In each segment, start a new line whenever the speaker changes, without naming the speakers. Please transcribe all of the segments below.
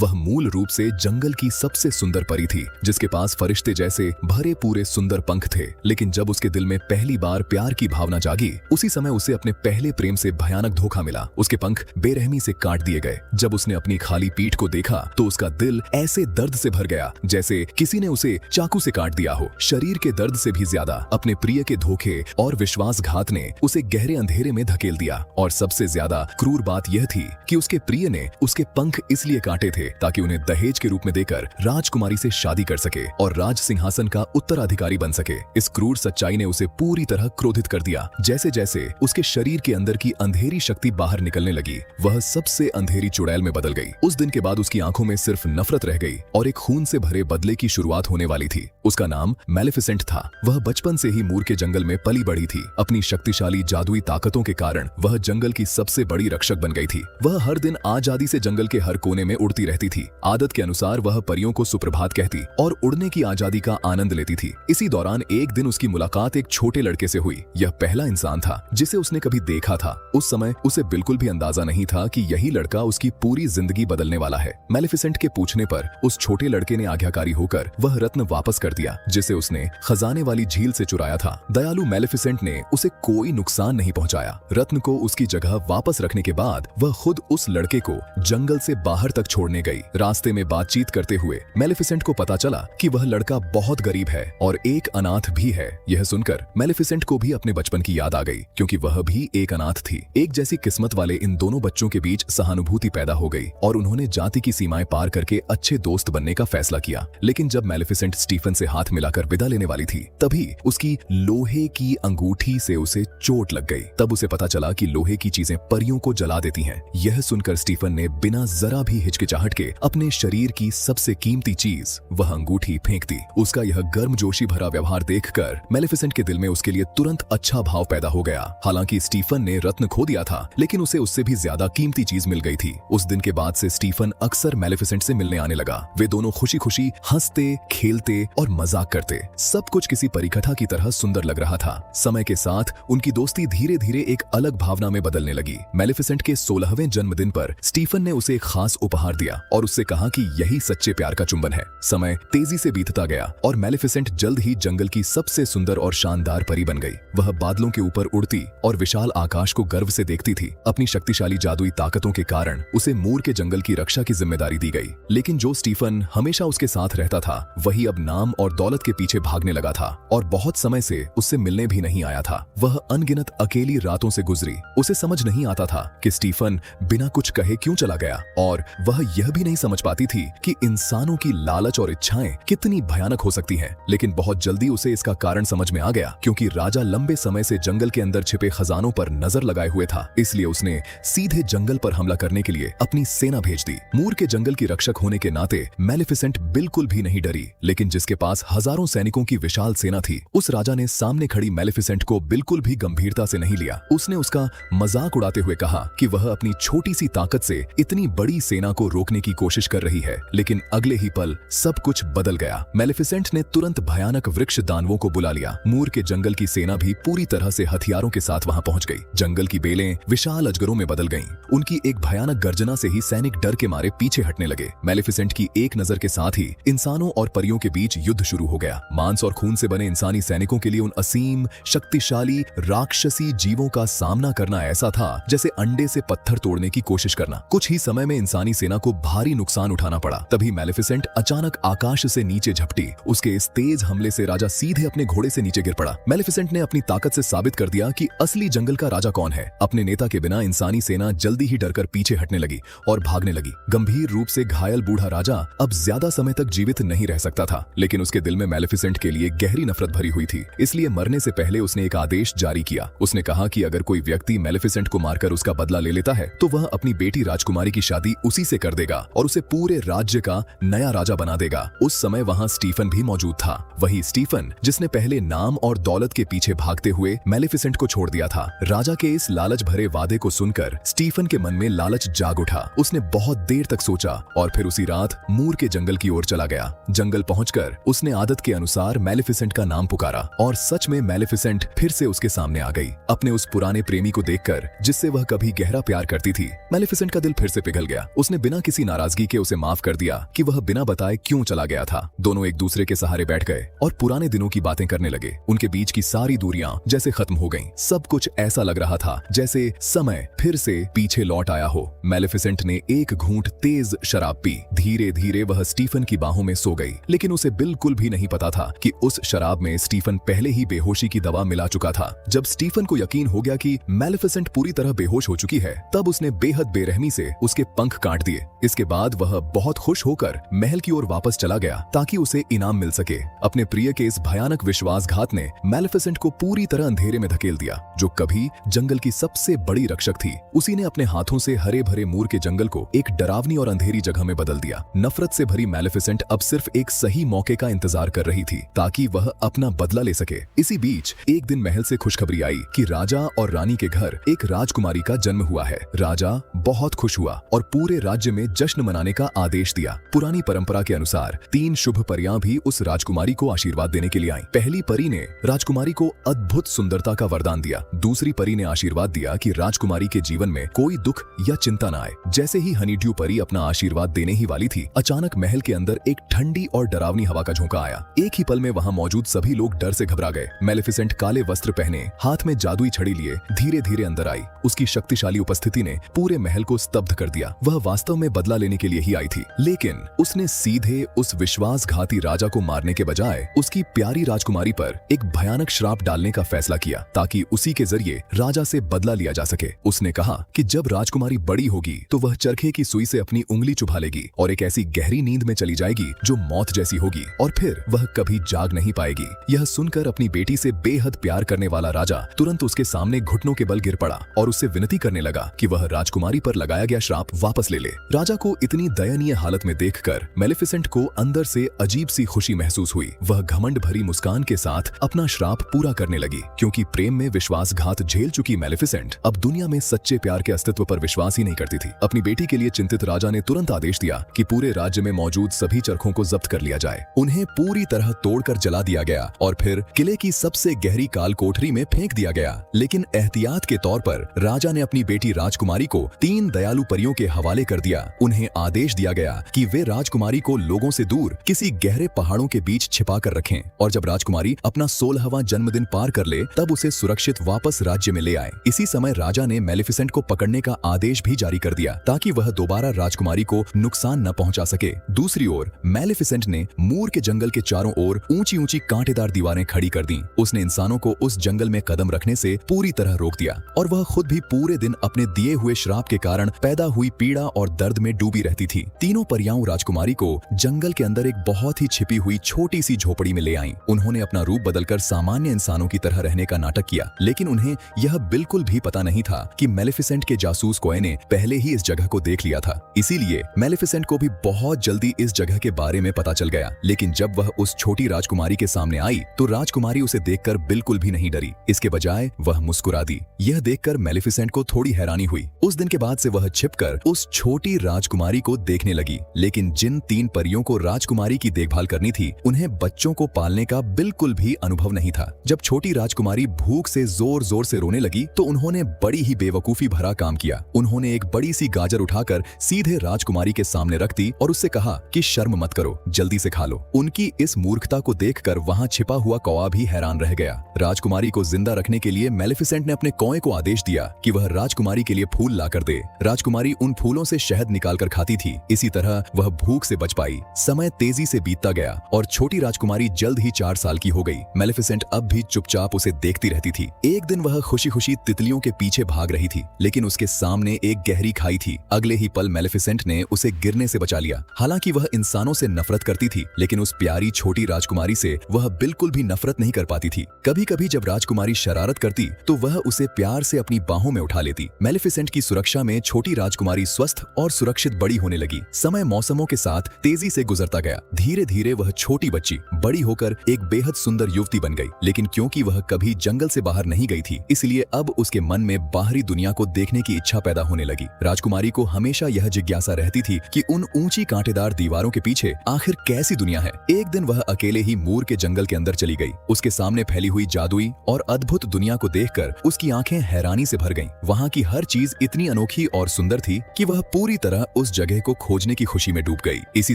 वह मूल रूप से जंगल की सबसे सुंदर परी थी, जिसके पास फरिश्ते जैसे भरे पूरे सुंदर पंख थे। लेकिन जब उसके दिल में पहली बार प्यार की भावना जागी, उसी समय उसे अपने पहले प्रेम से भयानक धोखा मिला। उसके पंख बेरहमी से काट दिए गए। जब उसने अपनी खाली पीठ को देखा तो उसका दिल ऐसे दर्द से भर गया जैसे किसी ने उसे चाकू से काट दिया हो। शरीर के दर्द से भी ज्यादा अपने प्रिय के धोखे और विश्वासघात ने उसे गहरे अंधेरे में धकेल दिया। और सबसे ज्यादा क्रूर बात यह थी कि उसके प्रिय ने उसके पंख इसलिए काटे थे ताकि उन्हें दहेज के रूप में देकर राजकुमारी से शादी कर सके और राज सिंहासन का उत्तराधिकारी बन सके। इस क्रूर सच्चाई ने उसे पूरी तरह क्रोधित कर दिया। जैसे जैसे उसके शरीर के अंदर की अंधेरी शक्ति बाहर निकलने लगी, वह सबसे अंधेरी चुड़ैल में बदल गई। उस दिन के बाद उसकी आंखों में सिर्फ नफरत रह गई और एक खून से भरे बदले की शुरुआत होने वाली थी। उसका नाम मैलेफिसेंट था। वह बचपन से ही मूर के जंगल में पली बढ़ी थी। अपनी शक्तिशाली जादुई ताकतों के कारण वह जंगल की सबसे बड़ी रक्षक बन गई थी। वह हर दिन आजादी से जंगल के हर कोने में उड़ती रहती थी। आदत के अनुसार वह परियों को सुप्रभात कहती और उड़ने की आजादी का आनंद लेती थी। इसी दौरान एक दिन उसकी मुलाकात एक छोटे लड़के से हुई। यह पहला इंसान था जिसे उसने कभी देखा था। उस समय उसे बिल्कुल भी अंदाजा नहीं था कि यही लड़का उसकी पूरी जिंदगी बदलने वाला है। मैलेफिसेंट के पूछने पर उस छोटे लड़के ने आज्ञाकारी होकर वह रत्न वापस कर दिया जिसे उसने खजाने वाली झील से चुराया था। दयालु मैलेफिसेंट ने उसे कोई नुकसान नहीं पहुंचाया। रत्न को उसकी जगह वापस रखने के बाद वह खुद उस लड़के को जंगल से बाहर तक छोड़ने गई। रास्ते में बातचीत करते हुए मैलेफिसेंट को पता चला कि वह लड़का बहुत गरीब है और एक अनाथ भी है। यह सुनकर मैलेफिसेंट को भी अपने बचपन की याद आ गई, क्योंकि वह भी एक अनाथ थी। एक जैसी किस्मत वाले इन दोनों बच्चों के बीच सहानुभूति पैदा हो गई और उन्होंने जाति की सीमाएं पार करके अच्छे दोस्त बनने का फैसला किया। लेकिन जब मैलेफिसेंट स्टीफन से हाथ मिलाकर विदा लेने वाली थी, तभी उसकी लोहे की अंगूठी से उसे चोट लग गई। तब उसे पता चला कि लोहे की चीजें परियों को जला देती हैं। यह सुनकर स्टीफन ने बिना जरा भी हिचकिचाहट के अपने शरीर की सबसे कीमती चीज, वह अंगूठी, फेंक दी। उसका यह गर्मजोशी भरा व्यवहार देखकर मैलेफिसेंट के दिल में उसके लिए तुरंत अच्छा भाव पैदा हो गया। हालांकि स्टीफन ने रत्न खो दिया था, लेकिन उसे उससे भी ज्यादा कीमती चीज मिल गई थी। उस दिन के बाद से स्टीफन अक्सर मैलेफिसेंट से मिलने आने लगा। वे दोनों खुशी खुशी हंसते, खेलते और मजाक करते। सब कुछ किसी परिकथा की तरह सुंदर लग रहा था। समय के साथ उनकी दोस्ती धीरे धीरे एक अलग भावना में बदलने लगी। मैलेफिसेंट के 16वें जन्मदिन पर स्टीफन ने उसे एक खास उपहार दिया और उससे कहा कि यही सच्चे प्यार का चुंबन है। समय तेजी से बीतता गया और मैलेफिसेंट जल्द ही जंगल की सबसे सुंदर और शानदार परी बन गई। वह बादलों के ऊपर उड़ती और विशाल आकाश को गर्व से देखती थी। अपनी शक्तिशाली जादुई ताकतों के कारण उसे मूर के जंगल की रक्षा की जिम्मेदारी दी गई। लेकिन जो स्टीफन हमेशा उसके साथ रहता था, वही अब नाम और दौलत के पीछे भागने लगा था और बहुत समय से उससे मिलने भी नहीं आया था। वह अनगिनत अकेली रातों से गुजरी। उसे समझ नहीं आता था कि स्टीफन बिना कुछ कहे क्यों चला गया, और वह यह भी नहीं समझ पाती थी कि इंसानों की लालच और इच्छाएं कितनी भयानक हो सकती हैं। लेकिन बहुत जल्दी उसे इसका कारण समझ में आ गया, क्योंकि राजा लंबे समय से जंगल के अंदर छिपे खजानों पर नजर लगाए हुए था। इसलिए उसने सीधे जंगल पर हमला करने के लिए अपनी सेना भेज दी। मूर के जंगल की रक्षक होने के नाते मैलेफिसेंट बिल्कुल भी नहीं डरी, लेकिन जिसके पास हजारों सैनिकों की विशाल सेना थी, उस राजा ने सामने खड़ी मैलेफिसेंट को बिल्कुल भी गंभीरता से नहीं लिया। उसने उसका मजाक उड़ाते हुए कहा कि वह अपनी छोटी सी ताकत से इतनी बड़ी सेना को रोकने की कोशिश कर रही है। लेकिन अगले ही पल सब कुछ बदल गया। मैलेफिसेंट ने तुरंत भयानक वृक्ष दानवों को बुला लिया। मूर के जंगल की सेना भी पूरी तरह से हथियारों के साथ वहां पहुंच गई। जंगल की बेलें विशाल अजगरों में बदल गईं। उनकी एक भयानक गर्जना से ही सैनिक डर के मारे पीछे हटने लगे। मैलेफिसेंट की एक नजर के साथ ही इंसानों और परियों के बीच युद्ध शुरू हो गया। मांस और खून से बने इंसानी सैनिकों के लिए उन असीम शक्तिशाली राक्षसी जीवों का सामना करना ऐसा था जैसे अंडे से पत्थर तोड़ने की कोशिश करना। कुछ ही समय में इंसानी सेना को भारी नुकसान उठाना पड़ा। तभी मैलेफिसेंट अचानक आकाश से नीचे झपटी। उसके इस तेज हमले से राजा सीधे अपने घोड़े से नीचे गिर पड़ा। मैलेफिसेंट ने अपनी ताकत से साबित कर दिया कि असली जंगल का राजा कौन है। अपने नेता के बिना इंसानी सेना जल्दी ही डरकर पीछे हटने लगी और भागने लगी। गंभीर रूप से घायल बूढ़ा राजा अब ज्यादा समय तक जीवित नहीं रह सकता था, लेकिन उसके दिल में मैलेफिसेंट के लिए गहरी नफरत भरी हुई थी। इसलिए मरने से पहले उसने एक आदेश जारी किया। उसने कहा कि अगर कोई व्यक्ति मैलेफिसेंट को मारकर उसका बदला ले लेता है तो वह अपनी बेटी राजकुमारी की शादी उसी से कर देगा और उसे पूरे राज्य का नया राजा बना देगा। उस समय वहां स्टीफन भी मौजूद था। वही स्टीफन जिसने पहले नाम और दौलत के पीछे भागते हुए मैलेफिसेंट को छोड़ दिया था। राजा के इस लालच भरे वादे को सुनकर स्टीफन के मन में लालच जाग उठा। उसने बहुत देर तक सोचा और फिर उसी रात मूर के जंगल की ओर चला गया। जंगल पहुंचकर उसने आदत के अनुसार मैलेफिसेंट का नाम पुकारा और सच में मैलेफिसेंट फिर से उसके सामने आ गई। अपने उस पुराने प्रेमी को देखकर जिससे वह कभी गहरा प्यार करती थी, मैलेफिसेंट का दिल फिर से पिघल गया। उसने बिना किसी नाराजगी के उसे माफ कर दिया कि वह बिना बताए क्यों चला गया था। दोनों एक दूसरे के सहारे बैठ गए और पुराने दिनों की बातें करने लगे। उनके बीच की सारी दूरियां जैसे खत्म हो गईं। सब कुछ ऐसा लग रहा था जैसे समय फिर से पीछे लौट आया हो। मेलेफिसेंट ने एक घूंट तेज शराब पी। धीरे धीरे वह स्टीफन की बाहों में सो गई, लेकिन उसे बिल्कुल भी नहीं पता था कि उस शराब में स्टीफन पहले ही बेहोशी की दवा मिला चुका था। जब स्टीफन को यकीन हो गया कि मेलेफिसेंट पूरी तरह बेहोश हो चुकी है, तब उसने बेहद बेरहमी से उसके पंख काट दिए। इसके बाद वह बहुत खुश होकर महल की ओर वापस चला गया ताकि उसे इनाम मिल सके। अपने प्रिय के इस भयानक विश्वासघात ने मेलेफिसेंट को पूरी तरह अंधेरे में धकेल दिया। जो कभी जंगल की सबसे बड़ी रक्षक थी, उसी ने अपने हाथों से हरे भरे मूर के जंगल को एक डरावनी और अंधेरी जगह में बदल दिया। नफरत से भरी मेलेफिसेंट अब सिर्फ एक सही मौके का इंतजार कर रही थी ताकि वह अपना बदला ले सके। इसी बीच एक दिन महल से खुशखबरी आई कि राजा और रानी के घर एक राजकुमारी का जन्म हुआ है। राजा बहुत खुश हुआ और पूरे राज्य में जश्न मनाने का आदेश दिया। पुरानी परंपरा के अनुसार 3 शुभ परियां भी उस राजकुमारी को आशीर्वाद देने के लिए आईं। पहली परी ने राजकुमारी को अद्भुत सुंदरता का वरदान दिया। दूसरी परी ने आशीर्वाद दिया कि राजकुमारी के जीवन में कोई दुख या चिंता न आए। जैसे ही हनीड्यू परी अपना आशीर्वाद देने ही वाली थी, अचानक महल के अंदर एक ठंडी और डरावनी हवा का झोंका आया। एक ही पल में वहां मौजूद सभी लोग डर से घबरा गए। मेलेफिसेंट काले वस्त्र पहने, हाथ में जादुई छड़ी लिए धीरे धीरे अंदर आई। उसकी शक्तिशाली उपस्थिति ने पूरे महल को स्तब्ध कर दिया। वह वास्तव में बदला लेने के लिए ही आई थी, लेकिन उसने सीधे उस विश्वासघाती राजा को मारने के बजाय उसकी प्यारी राजकुमारी पर एक भयानक श्राप डालने का फैसला किया ताकि उसी के जरिए राजा से बदला लिया जा सके। उसने कहा कि जब राजकुमारी बड़ी होगी तो वह चरखे की सुई से अपनी उंगली चुभा लेगी और एक ऐसी गहरी नींद में चली जाएगी जो मौत जैसी होगी और फिर वह कभी जाग नहीं पाएगी। यह सुनकर अपनी बेटी से बेहद प्यार करने वाला राजा तुरंत उसके सामने घुटनों के बल गिर पड़ा और उससे विनती करने लगा कि वह राजकुमारी पर लगाया गया श्राप वापस ले ले। राजा को इतनी दयनीय हालत में देखकर मेलेफिसेंट को अंदर से अजीब सी खुशी महसूस हुई। वह घमंड भरी मुस्कान के साथ अपना श्राप पूरा करने लगी, क्योंकि प्रेम में विश्वासघात झेल चुकी मेलेफिसेंट अब दुनिया में सच्चे प्यार के अस्तित्व पर विश्वास ही नहीं करती थी। अपनी बेटी के लिए चिंतित राजा ने तुरंत आदेश दिया कि पूरे राज्य में मौजूद सभी चरखों को जब्त कर लिया जाए। उन्हें पूरी तरह तोड़कर जला दिया गया और फिर किले की सबसे गहरी काल कोठरी में फेंक दिया गया। लेकिन एहतियात के तौर पर राजा ने अपनी बेटी राजकुमारी को 3 दयालु परियों के हवाले कर दिया। उन्हें आदेश दिया गया कि वे राजकुमारी को लोगों से दूर किसी गहरे पहाड़ों के बीच छिपा कर रखें और जब राजकुमारी अपना 16वां जन्मदिन पार कर ले तब उसे सुरक्षित वापस राज्य में ले आए। इसी समय राजा ने मेलेफिसेंट को पकड़ने का आदेश भी जारी कर दिया ताकि वह दोबारा राजकुमारी को नुकसान न पहुंचा सके। दूसरी ओर मेलेफिसेंट ने मूर के जंगल के चारों ओर ऊंची ऊंची कांटेदार दीवारें खड़ी कर दी। उसने इंसानों को उस जंगल में कदम रखने से पूरी तरह रोक दिया और वह खुद भी पूरे दिन अपने दिए हुए श्राप के कारण पैदा हुई पीड़ा और दर्द में डूबी रहती थी। तीनों परियां राजकुमारी को जंगल के अंदर एक बहुत ही छिपी हुई छोटी सी झोपड़ी में ले आईं। उन्होंने अपना रूप बदलकर सामान्य इंसानों की तरह रहने का नाटक किया, लेकिन उन्हें यह बिल्कुल भी पता नहीं था कि मेलेफिसेंट के जासूस कोए ने पहले ही इस जगह को देख लिया था। इसीलिए मेलेफिसेंट को भी बहुत जल्दी इस जगह के बारे में पता चल गया। लेकिन जब वह उस छोटी राजकुमारी के सामने आई तो राजकुमारी उसे देखकर बिल्कुल भी नहीं डरी। इसके बजाय वह मुस्कुरा दी। यह देखकर मेलेफिसेंट को थोड़ी हैरानी हुई। उस दिन के बाद से वह छिपकर उस छोटी राजकुमारी को देखने लगी। लेकिन जिन 3 परियों को राजकुमारी की देखभाल करनी थी, उन्हें बच्चों को पालने का बिल्कुल भी अनुभव नहीं था। जब छोटी राजकुमारी भूख से जोर जोर से रोने लगी तो उन्होंने बड़ी ही बेवकूफी भरा काम किया। उन्होंने एक बड़ी सी गाजर उठाकर सीधे राजकुमारी के सामने रख दी और उससे कहा कि शर्म मत करो, जल्दी से खा लो। उनकी इस मूर्खता को देखकर वहां छिपा हुआ कौवा भी हैरान रह गया। राजकुमारी को जिंदा रखने के लिए मेलेफिसेंट ने अपने कौए को आदेश दिया कि वह राजकुमारी के लिए फूल लाकर दे। राजकुमारी उन फूलों से शहद निकालकर खाती थी। इसी तरह वह भूख से बच पाई। समय तेजी से बीतता गया और छोटी राजकुमारी जल्द ही 4 साल की हो गई। मेलेफिसेंट अब भी चुपचाप उसे देखती रहती थी। एक दिन वह खुशी खुशी तितलियों के पीछे भाग रही थी, लेकिन उसके सामने एक गहरी खाई थी। अगले ही पल मेलेफिसेंट ने उसे गिरने से बचा लिया। हालांकि वह इंसानों से नफरत करती थी, लेकिन उस प्यारी छोटी राजकुमारी से वह बिल्कुल भी नफरत नहीं कर पाती थी। कभी कभी जब राजकुमारी शरारत करती तो वह उसे प्यार से अपनी बाहों में उठा लेती। मेलेफिसेंट की सुरक्षा में छोटी राजकुमारी स्वस्थ और सुरक्षित बड़ी होने लगी। समय मौसमों के साथ तेजी से गुजरता गया। धीरे धीरे वह छोटी बच्ची बड़ी होकर एक बेहद सुंदर युवती बन गई। लेकिन क्योंकि वह कभी जंगल से बाहर नहीं गई थी, इसलिए अब उसके मन में बाहरी दुनिया को देखने की इच्छा पैदा होने लगी। राजकुमारी को हमेशा यह जिज्ञासा रहती थी कि उन ऊंची कांटेदार दीवारों के पीछे आखिर कैसी दुनिया है। एक दिन वह अकेले ही मूर के जंगल के अंदर चली गई। उसके सामने फैली हुई जादुई और अद्भुत दुनिया को देखकर उसकी आंखें हैरानी से भर गईं। वहां की हर चीज इतनी अनोखी और सुंदर थी कि वह पूरी तरह उस जगह को खोजने की खुशी में डूब गई। इसी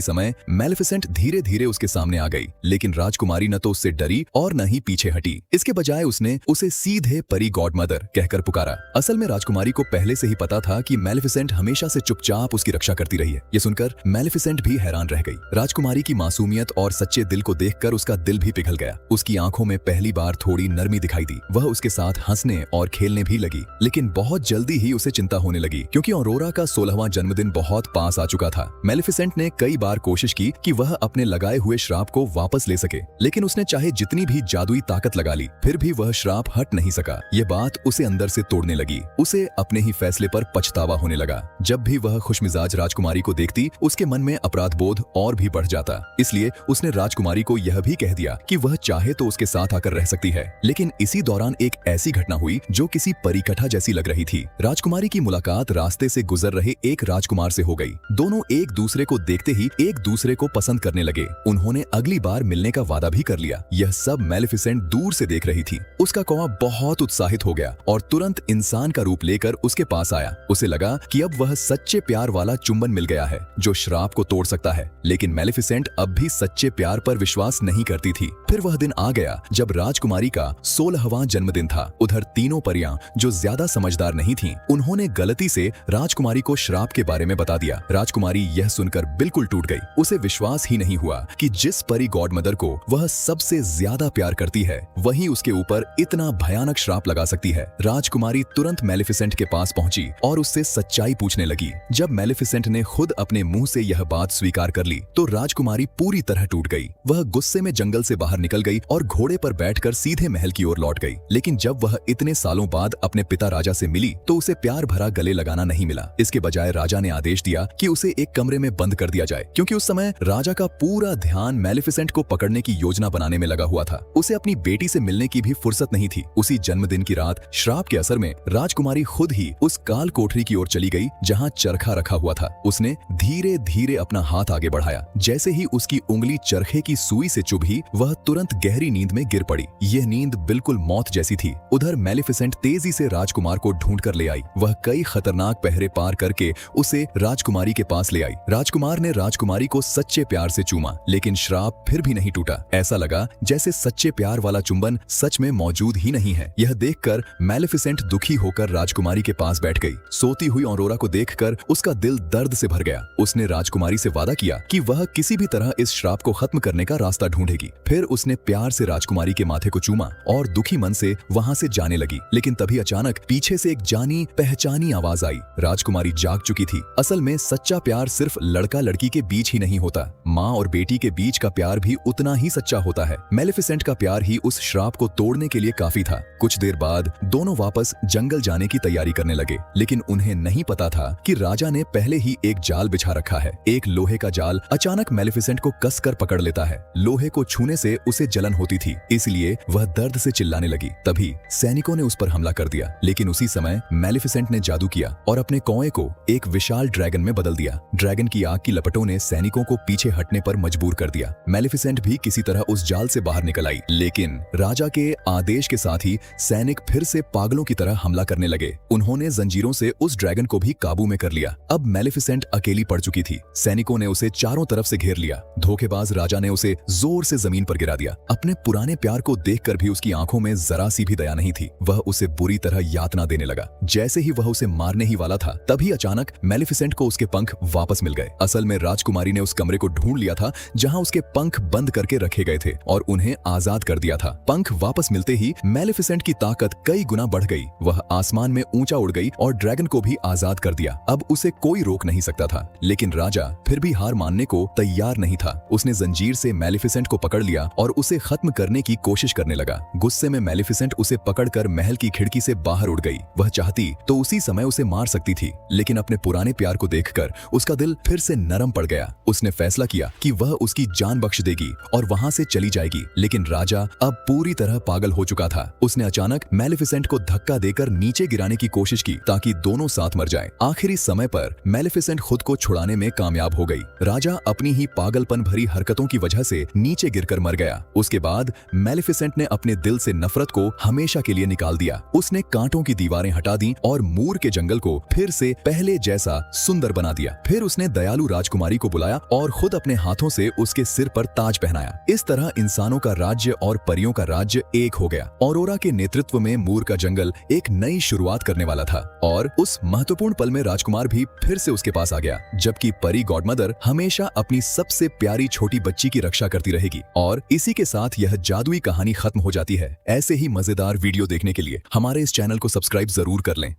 समय मैलेफिसेंट धीरे धीरे उसके सामने आ गई, लेकिन राजकुमारी न तो उससे डरी और न ही पीछे हटी। इसके बजाय उसने उसे सीधे परी गॉड मदर कहकर पुकारा। असल में राजकुमारी को पहले से ही पता था कि मैलेफिसेंट हमेशा से चुपचाप उसकी रक्षा करती रही है। ये सुनकर मैलेफिसेंट भी हैरान रह गई। राजकुमारी की मासूमियत और सच्चे दिल को देखकर उसका दिल भी पिघल गया। उसकी आंखों में पहली बार थोड़ी नरमी दिखाई दी। वह उसके साथ हंसने और खेलने भी लगी, लेकिन बहुत जल्दी ही उसे चिंता होने लगी, क्योंकि ऑरोरा का 16वां जन्मदिन बहुत पास आ चुका था। मैलेफिसेंट ने कई बार कोशिश की कि वह अपने लगाए हुए श्राप को वापस ले सके, लेकिन उसने चाहे जितनी भी जादुई ताकत लगा ली, फिर भी वह श्राप हट नहीं सका। यह बात उसे अंदर से तोड़ने लगी। उसे अपने ही फैसले पर पछतावा होने लगा। जब भी वह खुशमिजाज राजकुमारी को देखती, उसके मन में अपराध बोध और भी बढ़ जाता। इसलिए उसने राजकुमारी को यह भी कह दिया कि वह चाहे तो उसके साथ आकर रह सकती है। लेकिन इसी दौरान एक ऐसी घटना हुई जो किसी परिकथा जैसी लग रही थी। राजकुमारी की मुलाकात रास्ते से गुजर रहे एक राजकुमार से हो गई। दोनों एक दूसरे को देखते ही एक दूसरे को पसंद करने लगे। उन्होंने अगली बार मिलने का वादा भी कर लिया। यह सब मैलेफिसेंट दूर से देख रही थी। उसका कौवा बहुत उत्साहित हो गया और तुरंत इंसान का रूप लेकर उसके पास आया। उसे लगा कि अब वह सच्चे प्यार वाला चुंबन मिल गया है जो श्राप को तोड़ सकता है। लेकिन मैलेफिसेंट अब भी सच्चे प्यार पर विश्वास नहीं करती थी। फिर वह दिन आ गया जब राजकुमारी का 16वां जन्मदिन था। उधर तीनों परियां जो ज्यादा समझदार नहीं थीं, उन्होंने गलती से राजकुमारी को श्राप के बारे में बता दिया। राजकुमारी यह सुनकर बिल्कुल टूट गई। उसे विश्वास ही नहीं हुआ कि जिस परी गॉड मदर को वह सबसे ज्यादा प्यार करती है, वही उसके ऊपर इतना भयानक श्राप लगा सकती है। राजकुमारी तुरंत मैलेफिसेंट के पास पहुंची और उससे सच्चाई पूछने लगी। जब मैलेफिसेंट ने खुद अपने मुंह से यह बात स्वीकार कर ली, तो राजकुमारी पूरी तरह टूट गई। वह गुस्से में जंगल से बाहर निकल गई और घोड़े पर बैठकर सीधे महल की ओर लौट गई। लेकिन जब वह इतने सालों बाद अपने पिता राजा से मिली, तो उसे प्यार भरा गले लगाना नहीं मिला। इसके बजाय राजा ने आदेश दिया कि उसे एक कमरे में बंद कर दिया जाए, क्योंकि उस समय राजा का पूरा ध्यान मैलेफिसेंट को पकड़ने की योजना बनाने में लगा हुआ था। उसे अपनी बेटी से मिलने की भी फुर्सत नहीं थी। उसी जन्मदिन की रात श्राप के असर में राजकुमारी खुद ही उस काल कोठरी की ओर चली गई जहां चरखा रखा हुआ था। उसने धीरे धीरे अपना हाथ आगे बढ़ाया। जैसे ही उसकी उंगली चरखे की सुई से चुभी, वह तुरंत गहरी नींद में गिर पड़ी। यह नींद बिल्कुल मौत जैसी थी। उधर मैलेफिसेंट तेजी से राजकुमार को ढूंढ कर ले आई। वह कई खतरनाक पहरे पार करके उसे राजकुमारी के पास ले आई। राजकुमार ने राजकुमारी को सच्चे प्यार से चूमा, लेकिन श्राप फिर भी नहीं टूटा। ऐसा लगा जैसे सच्चे प्यार वाला चुंबन सच में मौजूद ही नहीं है। यह देखकर मैलेफिसेंट दुखी होकर राजकुमारी के पास बैठ गई। सोती हुई ऑरोरा को देखकर उसका दिल दर्द से भर गया। उसने राजकुमारी से वादा किया कि वह किसी भी तरह इस श्राप को खत्म करने का रास्ता ढूंढेगी। फिर उसने प्यार से राजकुमारी के माथे को चूमा और दुखी मन से वहां से जाने लगी। लेकिन तभी अचानक पीछे से एक जानी पहचानी आवाज आई। राजकुमारी जाग चुकी थी। असल में सच्चा प्यार सिर्फ लड़का लड़की के बीच ही नहीं होता, माँ और बेटी के बीच का प्यार भी उतना ही सच्चा होता है। मैलेफिसेंट का प्यार ही उस श्राप को तोड़ने के लिए काफी था। कुछ देर बाद दोनों वापस जंगल जाने की तैयारी करने लगे, लेकिन उन्हें नहीं पता था कि राजा ने पहले ही एक जाल बिछा रखा है। एक लोहे का जाल अचानक मैलेफिसेंट को कसकर पकड़ लेता है। लोहे को छूने से उसे जलन होती थी, इसलिए वह दर्द से चिल्लाने लगी। तभी सैनिकों ने उस पर हमला कर दिया, लेकिन उसी समय मैलेफिसेंट ने जादू किया और अपने कौए को एक विशाल ड्रैगन में बदल दिया। ड्रैगन की आग की लपटों ने सैनिकों को पीछे हटने पर मजबूर कर दिया। मैलेफिसेंट भी किसी तरह उस जाल से बाहर निकल आई, लेकिन राजा के आदेश के साथ ही सैनिक फिर से पागलों की तरह हमला करने लगे। उन्होंने जंजीरों से उस ड्रैगन को भी काबू में कर लिया। अब मैलेफिसेंट अकेली पड़ चुकी थी। सैनिकों ने उसे चारों तरफ से घेर लिया। धोखेबाज राजा ने उसे जोर से जमीन पर गिरा दिया। अपने पुराने प्यार को देखकर भी उसकी आंखों में जरा सी भी दया नहीं थी। वह उसे बुरी तरह यातना देने लगा। जैसे ही वह उसे मारने ही वाला था, तभी अचानक मैलेफिसेंट को उसके पंख वापस मिल गए। असल में राजकुमारी ने उस कमरे को ढूंढ लिया था जहां उसके पंख बंद करके रखे गए थे और उन्हें आजाद कर दिया था। पंख वापस मिलते ही मैलेफिसेंट की ताकत कई गुना बढ़ गई। वह आसमान में ऊंचा उड़ गई और ड्रैगन को भी आजाद कर दिया। अब उसे कोई रोक नहीं सकता था। लेकिन राजा फिर भी हार मानने को तैयार नहीं था। उसने जंजीर से मैलेफिसेंट को पकड़ लिया और उसे खत्म करने की कोशिश करने लगा। गुस्से में मैलेफिसेंट उसे पकड़कर महल की खिड़की से बाहर उड़ गई। वह चाहती तो उसी समय उसे मार सकती थी, लेकिन अपने पुराने प्यार को देखकर उसका दिल फिर से नरम पड़ गया। उसने फैसला किया कि वह उसकी जान बख्श देगी और वहां से चली जाएगी। लेकिन राजा अब पूरी तरह पागल हो चुका था। उसने अचानक मैलेफिसेंट को धक्का देकर नीचे गिराने की कोशिश की ताकि दोनों साथ मर जाएं। आखिरी समय पर मैलेफिसेंट खुद को छुड़ाने में कामयाब हो गई। राजा अपनी ही पागलपन भरी हरकतों की वजह से नीचे गिरकर मर गया। उसके बाद मैलेफिसेंट ने अपने दिल से नफरत को हमेशा के लिए निकाल दिया। उसने कांटों की दीवारें हटा दी और मूर के जंगल को फिर से पहले जैसा सुंदर बना दिया। फिर उसने दयालु राजकुमारी को बुलाया और खुद अपने हाथों से उसके सिर पर ताज पहनाया। इस तरह इंसानों का राज्य और परियों का राज्य एक हो गया। औरोरा के नेतृत्व में मूर का जंगल एक नई शुरुआत करने वाला था और उस महत्वपूर्ण पल में राजकुमार भी फिर से उसके पास आ गया, जबकि परी गॉडमदर हमेशा अपनी सबसे प्यारी छोटी बच्ची की रक्षा करती रहेगी। और इसी के साथ यह जादुई कहानी खत्म हो जाती है। ऐसे ही मजेदार वीडियो देखने के लिए हमारे इस चैनल को सब्सक्राइब जरूर कर लें।